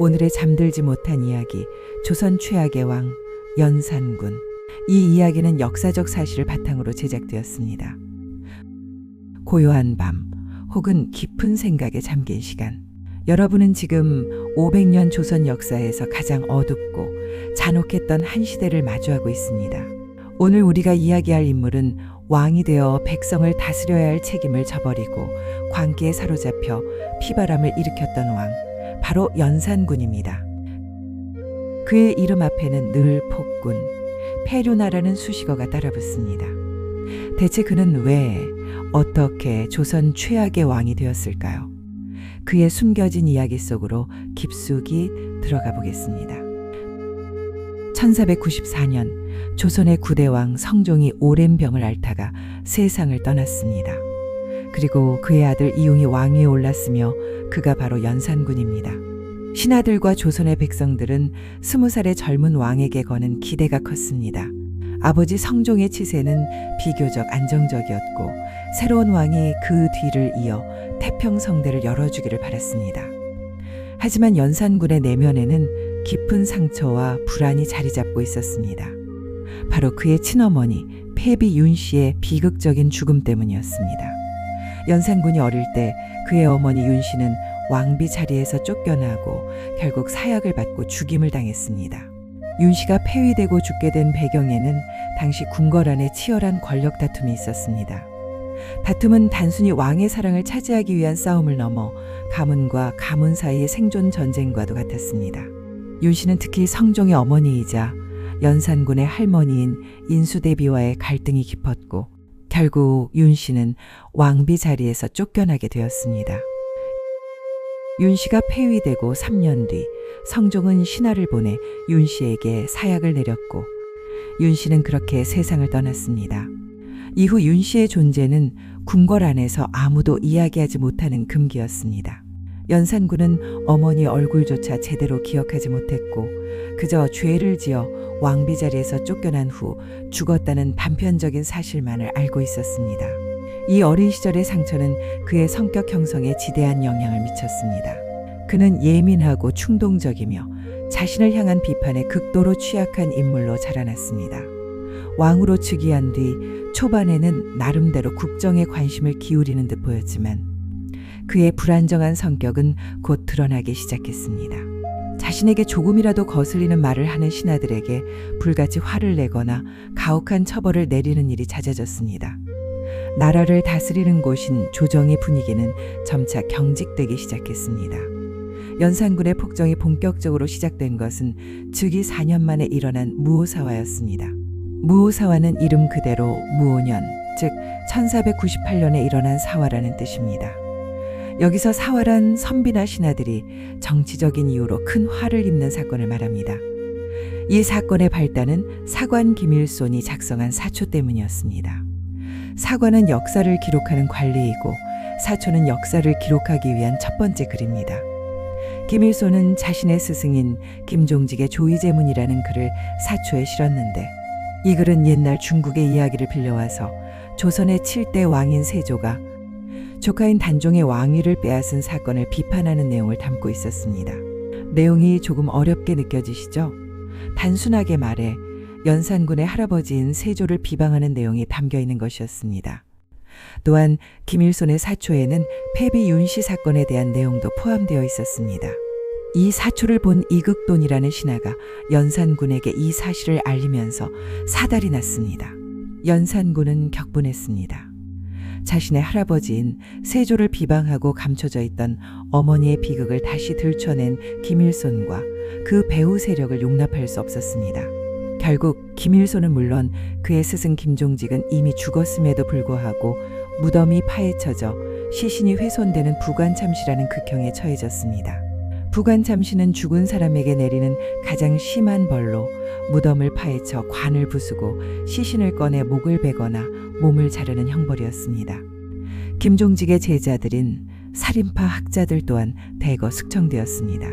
오늘의 잠들지 못한 이야기, 조선 최악의 왕 연산군. 이 이야기는 역사적 사실을 바탕으로 제작되었습니다. 고요한 밤 혹은 깊은 생각에 잠긴 시간. 여러분은 지금 500년 조선 역사에서 가장 어둡고 잔혹했던 한 시대를 마주하고 있습니다. 오늘 우리가 이야기할 인물은 왕이 되어 백성을 다스려야 할 책임을 저버리고 광기에 사로잡혀 피바람을 일으켰던 왕, 바로 연산군입니다. 그의 이름 앞에는 늘 폭군, 폐류나라는 수식어가 따라붙습니다. 대체 그는 왜, 어떻게 조선 최악의 왕이 되었을까요? 그의 숨겨진 이야기 속으로 깊숙이 들어가 보겠습니다. 1494년 조선의 9대왕 성종이 오랜 병을 앓다가 세상을 떠났습니다. 그리고 그의 아들 이웅이 왕위에 올랐으며 그가 바로 연산군입니다. 신하들과 조선의 백성들은 20살의 젊은 왕에게 거는 기대가 컸습니다. 아버지 성종의 치세는 비교적 안정적이었고 새로운 왕이 그 뒤를 이어 태평성대를 열어주기를 바랐습니다. 하지만 연산군의 내면에는 깊은 상처와 불안이 자리 잡고 있었습니다. 바로 그의 친어머니 패비 윤씨의 비극적인 죽음 때문이었습니다. 연산군이 어릴 때 그의 어머니 윤씨는 왕비 자리에서 쫓겨나고 결국 사약을 받고 죽임을 당했습니다. 윤씨가 폐위되고 죽게 된 배경에는 당시 궁궐 안에 치열한 권력 다툼이 있었습니다. 다툼은 단순히 왕의 사랑을 차지하기 위한 싸움을 넘어 가문과 가문 사이의 생존 전쟁과도 같았습니다. 윤씨는 특히 성종의 어머니이자 연산군의 할머니인 인수대비와의 갈등이 깊었고 결국 윤씨는 왕비 자리에서 쫓겨나게 되었습니다. 윤씨가 폐위되고 3년 뒤 성종은 신하를 보내 윤씨에게 사약을 내렸고 윤씨는 그렇게 세상을 떠났습니다. 이후 윤씨의 존재는 궁궐 안에서 아무도 이야기하지 못하는 금기였습니다. 연산군은 어머니 얼굴조차 제대로 기억하지 못했고 그저 죄를 지어 왕비 자리에서 쫓겨난 후 죽었다는 단편적인 사실만을 알고 있었습니다. 이 어린 시절의 상처는 그의 성격 형성에 지대한 영향을 미쳤습니다. 그는 예민하고 충동적이며 자신을 향한 비판에 극도로 취약한 인물로 자라났습니다. 왕으로 즉위한 뒤 초반에는 나름대로 국정에 관심을 기울이는 듯 보였지만 그의 불안정한 성격은 곧 드러나기 시작했습니다. 자신에게 조금이라도 거슬리는 말을 하는 신하들에게 불같이 화를 내거나 가혹한 처벌을 내리는 일이 잦아졌습니다. 나라를 다스리는 곳인 조정의 분위기는 점차 경직되기 시작했습니다. 연산군의 폭정이 본격적으로 시작된 것은 즉위 4년 만에 일어난 무오사화였습니다. 무오사화는 이름 그대로 무오년, 즉 1498년에 일어난 사화라는 뜻입니다. 여기서 사화란 선비나 신하들이 정치적인 이유로 큰 화를 입는 사건을 말합니다. 이 사건의 발단은 사관 김일손이 작성한 사초 때문이었습니다. 사관은 역사를 기록하는 관리이고 사초는 역사를 기록하기 위한 첫 번째 글입니다. 김일손은 자신의 스승인 김종직의 조의제문이라는 글을 사초에 실었는데 이 글은 옛날 중국의 이야기를 빌려와서 조선의 7대 왕인 세조가 조카인 단종의 왕위를 빼앗은 사건을 비판하는 내용을 담고 있었습니다. 내용이 조금 어렵게 느껴지시죠? 단순하게 말해 연산군의 할아버지인 세조를 비방하는 내용이 담겨 있는 것이었습니다. 또한 김일손의 사초에는 패비 윤씨 사건에 대한 내용도 포함되어 있었습니다. 이 사초를 본 이극돈이라는 신하가 연산군에게 이 사실을 알리면서 사달이 났습니다. 연산군은 격분했습니다. 자신의 할아버지인 세조를 비방하고 감춰져 있던 어머니의 비극을 다시 들춰낸 김일손과 그 배후 세력을 용납할 수 없었습니다. 결국 김일손은 물론 그의 스승 김종직은 이미 죽었음에도 불구하고 무덤이 파헤쳐져 시신이 훼손되는 부관참시라는 극형에 처해졌습니다. 부관참시는 죽은 사람에게 내리는 가장 심한 벌로 무덤을 파헤쳐 관을 부수고 시신을 꺼내 목을 베거나 몸을 자르는 형벌이었습니다. 김종직의 제자들인 살인파 학자들 또한 대거 숙청되었습니다.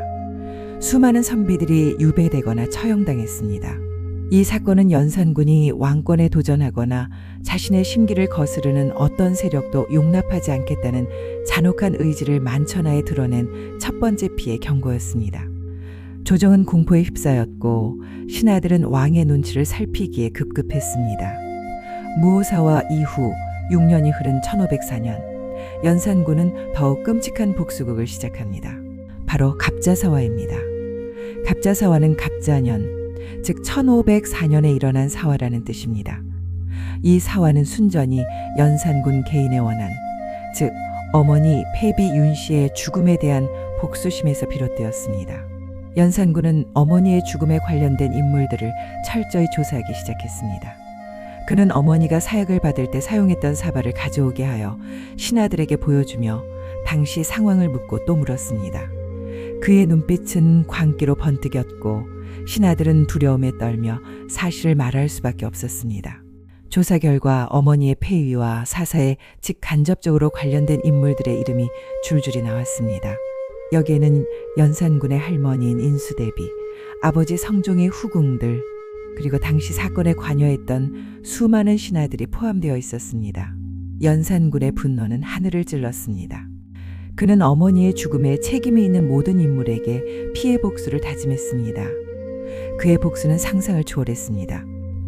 수많은 선비들이 유배되거나 처형당했습니다. 이 사건은 연산군이 왕권에 도전하거나 자신의 심기를 거스르는 어떤 세력도 용납하지 않겠다는 잔혹한 의지를 만천하에 드러낸 첫 번째 피해 경고였습니다. 조정은 공포에 휩싸였고 신하들은 왕의 눈치를 살피기에 급급했습니다. 무오사와 이후 6년이 흐른 1504년, 연산군은 더욱 끔찍한 복수극을 시작합니다. 바로 갑자사화입니다. 갑자사화는 갑자년, 즉 1504년에 일어난 사화라는 뜻입니다. 이 사화는 순전히 연산군 개인의 원한, 즉 어머니 폐비 윤씨의 죽음에 대한 복수심에서 비롯되었습니다. 연산군은 어머니의 죽음에 관련된 인물들을 철저히 조사하기 시작했습니다. 그는 어머니가 사약을 받을 때 사용했던 사발을 가져오게 하여 신하들에게 보여주며 당시 상황을 묻고 또 물었습니다. 그의 눈빛은 광기로 번뜩였고 신하들은 두려움에 떨며 사실을 말할 수밖에 없었습니다. 조사 결과 어머니의 폐위와 사사에 직간접적으로 관련된 인물들의 이름이 줄줄이 나왔습니다. 여기에는 연산군의 할머니인 인수대비, 아버지 성종의 후궁들, 그리고 당시 사건에 관여했던 수많은 신하들이 포함되어 있었습니다. 연산군의 분노는 하늘을 찔렀습니다. 그는 어머니의 죽음에 책임이 있는 모든 인물에게 피해 복수를 다짐했습니다. 그의 복수는 상상을 초월했습니다.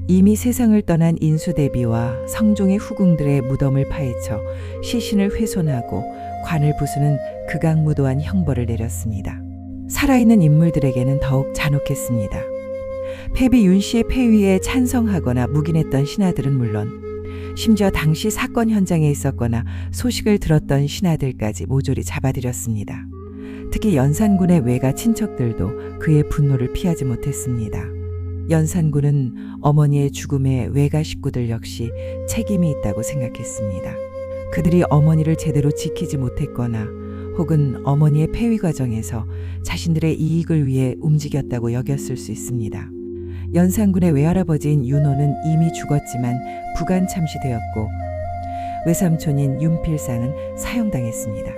이미 세상을 떠난 인수대비와 성종의 후궁들의 무덤을 파헤쳐 시신을 훼손하고 관을 부수는 극악무도한 형벌을 내렸습니다. 살아있는 인물들에게는 더욱 잔혹했습니다. 폐비 윤씨의 폐위에 찬성하거나 묵인했던 신하들은 물론 심지어 당시 사건 현장에 있었거나 소식을 들었던 신하들까지 모조리 잡아들였습니다. 특히 연산군의 외가 친척들도 그의 분노를 피하지 못했습니다. 연산군은 어머니의 죽음에 외가 식구들 역시 책임이 있다고 생각했습니다. 그들이 어머니를 제대로 지키지 못했거나 혹은 어머니의 폐위 과정에서 자신들의 이익을 위해 움직였다고 여겼을 수 있습니다. 연산군의 외할아버지인 윤호는 이미 죽었지만 부관 참시되었고 외삼촌인 윤필상은 사형당했습니다.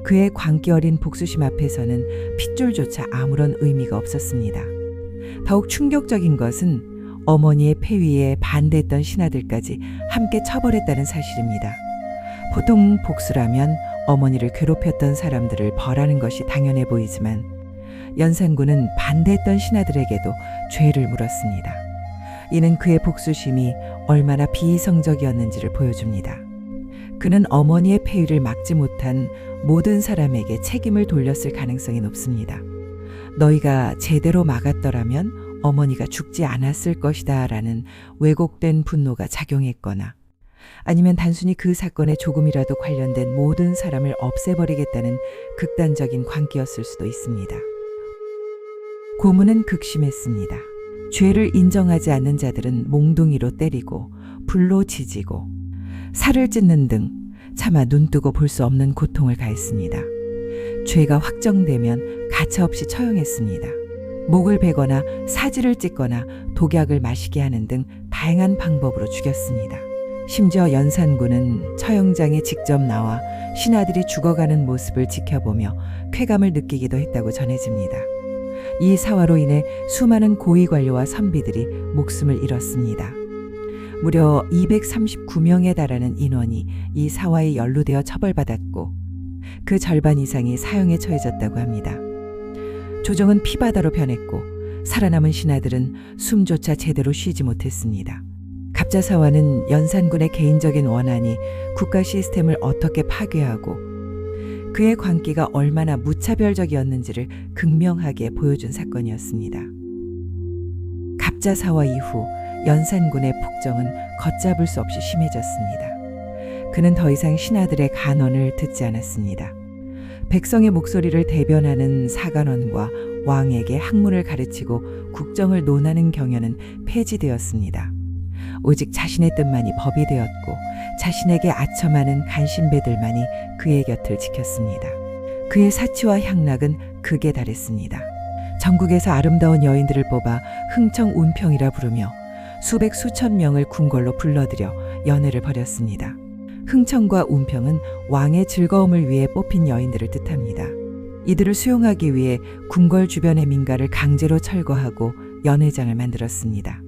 그의 광기 어린 복수심 앞에서는 핏줄조차 아무런 의미가 없었습니다. 더욱 충격적인 것은 어머니의 폐위에 반대했던 신하들까지 함께 처벌했다는 사실입니다. 보통 복수라면 어머니를 괴롭혔던 사람들을 벌하는 것이 당연해 보이지만 연산군은 반대했던 신하들에게도 죄를 물었습니다. 이는 그의 복수심이 얼마나 비이성적이었는지를 보여줍니다. 그는 어머니의 폐위를 막지 못한 모든 사람에게 책임을 돌렸을 가능성이 높습니다. 너희가 제대로 막았더라면 어머니가 죽지 않았을 것이다 라는 왜곡된 분노가 작용했거나 아니면 단순히 그 사건에 조금이라도 관련된 모든 사람을 없애버리겠다는 극단적인 광기였을 수도 있습니다. 고문은 극심했습니다. 죄를 인정하지 않는 자들은 몽둥이로 때리고 불로 지지고 살을 찢는 등 차마 눈뜨고 볼 수 없는 고통을 가했습니다. 죄가 확정되면 가차없이 처형했습니다. 목을 베거나 사지를 찢거나 독약을 마시게 하는 등 다양한 방법으로 죽였습니다. 심지어 연산군은 처형장에 직접 나와 신하들이 죽어가는 모습을 지켜보며 쾌감을 느끼기도 했다고 전해집니다. 이 사화로 인해 수많은 고위 관료와 선비들이 목숨을 잃었습니다. 무려 239명에 달하는 인원이 이 사화에 연루되어 처벌받았고 그 절반 이상이 사형에 처해졌다고 합니다. 조정은 피바다로 변했고 살아남은 신하들은 숨조차 제대로 쉬지 못했습니다. 갑자사화는 연산군의 개인적인 원한이 국가 시스템을 어떻게 파괴하고 그의 광기가 얼마나 무차별적이었는지를 극명하게 보여준 사건이었습니다. 갑자사화 이후 연산군의 폭정은 걷잡을 수 없이 심해졌습니다. 그는 더 이상 신하들의 간언을 듣지 않았습니다. 백성의 목소리를 대변하는 사간원과 왕에게 학문을 가르치고 국정을 논하는 경연은 폐지되었습니다. 오직 자신의 뜻만이 법이 되었고 자신에게 아첨하는 간신배들만이 그의 곁을 지켰습니다. 그의 사치와 향락은 극에 달했습니다. 전국에서 아름다운 여인들을 뽑아 흥청 운평이라 부르며 수백 수천 명을 궁궐로 불러들여 연애를 벌였습니다. 흥청과 운평은 왕의 즐거움을 위해 뽑힌 여인들을 뜻합니다. 이들을 수용하기 위해 궁궐 주변의 민가를 강제로 철거하고 연회장을 만들었습니다.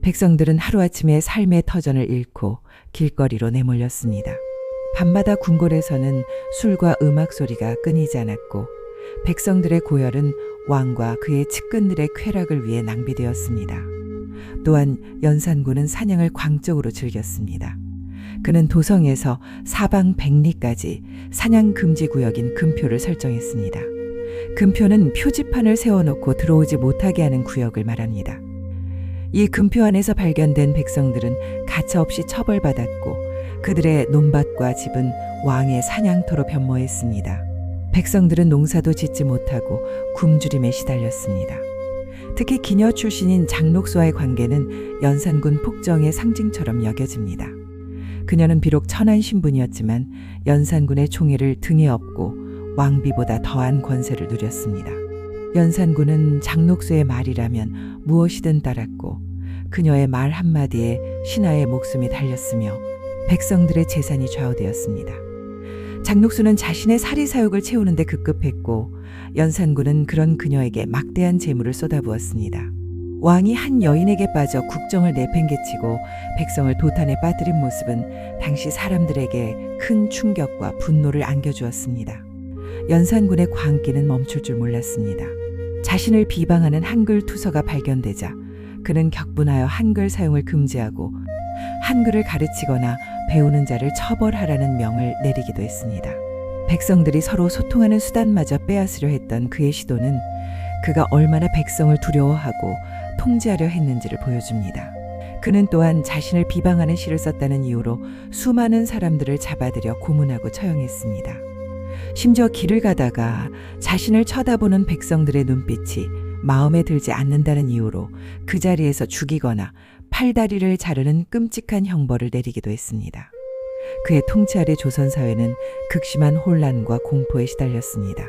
백성들은 하루아침에 삶의 터전을 잃고 길거리로 내몰렸습니다. 밤마다 궁궐에서는 술과 음악 소리가 끊이지 않았고 백성들의 고열은 왕과 그의 측근들의 쾌락을 위해 낭비되었습니다. 또한 연산군은 사냥을 광적으로 즐겼습니다. 그는 도성에서 사방 100리까지 사냥 금지 구역인 금표를 설정했습니다. 금표는 표지판을 세워놓고 들어오지 못하게 하는 구역을 말합니다. 이 금표 안에서 발견된 백성들은 가차없이 처벌받았고 그들의 논밭과 집은 왕의 사냥터로 변모했습니다. 백성들은 농사도 짓지 못하고 굶주림에 시달렸습니다. 특히 기녀 출신인 장록소와의 관계는 연산군 폭정의 상징처럼 여겨집니다. 그녀는 비록 천한 신분이었지만 연산군의 총애를 등에 업고 왕비보다 더한 권세를 누렸습니다. 연산군은 장록소의 말이라면 무엇이든 따랐고 그녀의 말 한마디에 신하의 목숨이 달렸으며 백성들의 재산이 좌우되었습니다. 장록소는 자신의 사리사욕을 채우는 데 급급했고 연산군은 그런 그녀에게 막대한 재물을 쏟아부었습니다. 왕이 한 여인에게 빠져 국정을 내팽개치고 백성을 도탄에 빠뜨린 모습은 당시 사람들에게 큰 충격과 분노를 안겨주었습니다. 연산군의 광기는 멈출 줄 몰랐습니다. 자신을 비방하는 한글 투서가 발견되자 그는 격분하여 한글 사용을 금지하고 한글을 가르치거나 배우는 자를 처벌하라는 명을 내리기도 했습니다. 백성들이 서로 소통하는 수단마저 빼앗으려 했던 그의 시도는 그가 얼마나 백성을 두려워하고 통제하려 했는지를 보여줍니다. 그는 또한 자신을 비방하는 시를 썼다는 이유로 수많은 사람들을 잡아들여 고문하고 처형했습니다. 심지어 길을 가다가 자신을 쳐다보는 백성들의 눈빛이 마음에 들지 않는다는 이유로 그 자리에서 죽이거나 팔다리를 자르는 끔찍한 형벌을 내리기도 했습니다. 그의 통치 아래 조선사회는 극심한 혼란과 공포에 시달렸습니다.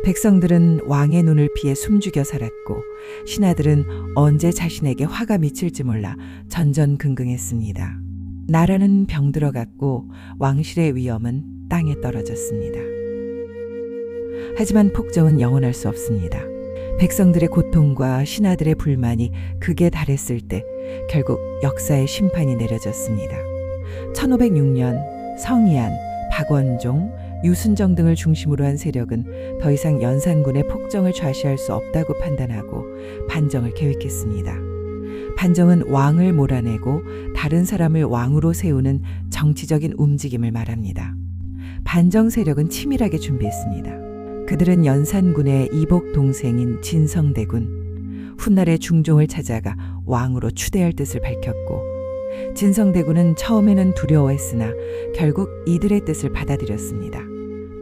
백성들은 왕의 눈을 피해 숨죽여 살았고 신하들은 언제 자신에게 화가 미칠지 몰라 전전긍긍했습니다. 나라는 병들어갔고 왕실의 위엄은 땅에 떨어졌습니다. 하지만 폭정은 영원할 수 없습니다. 백성들의 고통과 신하들의 불만이 극에 달했을 때 결국 역사의 심판이 내려졌습니다. 1506년 성희안, 박원종, 유순정 등을 중심으로 한 세력은 더 이상 연산군의 폭정을 좌시할 수 없다고 판단하고 반정을 계획했습니다. 반정은 왕을 몰아내고 다른 사람을 왕으로 세우는 정치적인 움직임을 말합니다. 반정 세력은 치밀하게 준비했습니다. 그들은 연산군의 이복 동생인 진성대군, 훗날의 중종을 찾아가 왕으로 추대할 뜻을 밝혔고 진성대군은 처음에는 두려워했으나 결국 이들의 뜻을 받아들였습니다.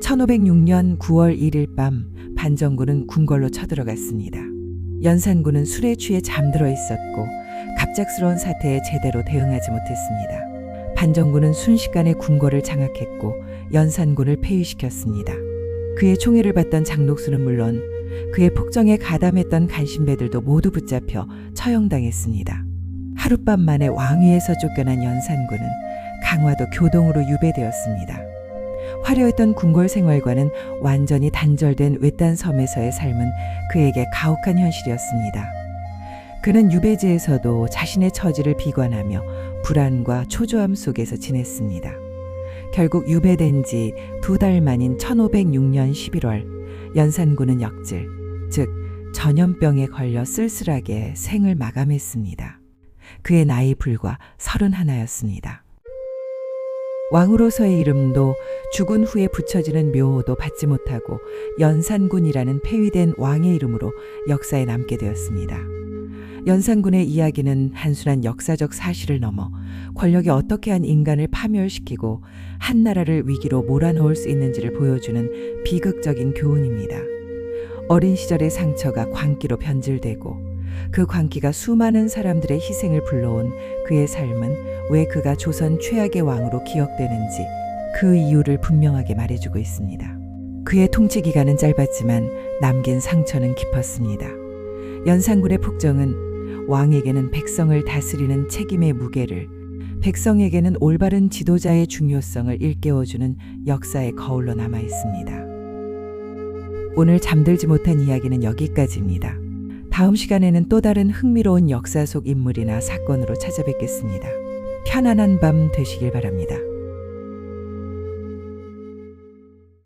1506년 9월 1일 밤 반정군은 궁궐로 쳐들어갔습니다. 연산군은 술에 취해 잠들어 있었고 갑작스러운 사태에 제대로 대응하지 못했습니다. 반정군은 순식간에 궁궐을 장악했고 연산군을 폐위시켰습니다. 그의 총애를 받던 장록수는 물론 그의 폭정에 가담했던 간신배들도 모두 붙잡혀 처형당했습니다. 하룻밤 만에 왕위에서 쫓겨난 연산군은 강화도 교동으로 유배되었습니다. 화려했던 궁궐 생활과는 완전히 단절된 외딴 섬에서의 삶은 그에게 가혹한 현실이었습니다. 그는 유배지에서도 자신의 처지를 비관하며 불안과 초조함 속에서 지냈습니다. 결국 유배된 지 2달 만인 1506년 11월 연산군은 역질, 즉 전염병에 걸려 쓸쓸하게 생을 마감했습니다. 그의 나이 불과 31였습니다. 왕으로서의 이름도 죽은 후에 붙여지는 묘호도 받지 못하고 연산군이라는 폐위된 왕의 이름으로 역사에 남게 되었습니다. 연산군의 이야기는 단순한 역사적 사실을 넘어 권력이 어떻게 한 인간을 파멸시키고 한 나라를 위기로 몰아넣을 수 있는지를 보여주는 비극적인 교훈입니다. 어린 시절의 상처가 광기로 변질되고 그 광기가 수많은 사람들의 희생을 불러온 그의 삶은 왜 그가 조선 최악의 왕으로 기억되는지 그 이유를 분명하게 말해주고 있습니다. 그의 통치 기간은 짧았지만 남긴 상처는 깊었습니다. 연산군의 폭정은 왕에게는 백성을 다스리는 책임의 무게를, 백성에게는 올바른 지도자의 중요성을 일깨워주는 역사의 거울로 남아 있습니다. 오늘 잠들지 못한 이야기는 여기까지입니다. 다음 시간에는 또 다른 흥미로운 역사 속 인물이나 사건으로 찾아뵙겠습니다. 편안한 밤 되시길 바랍니다.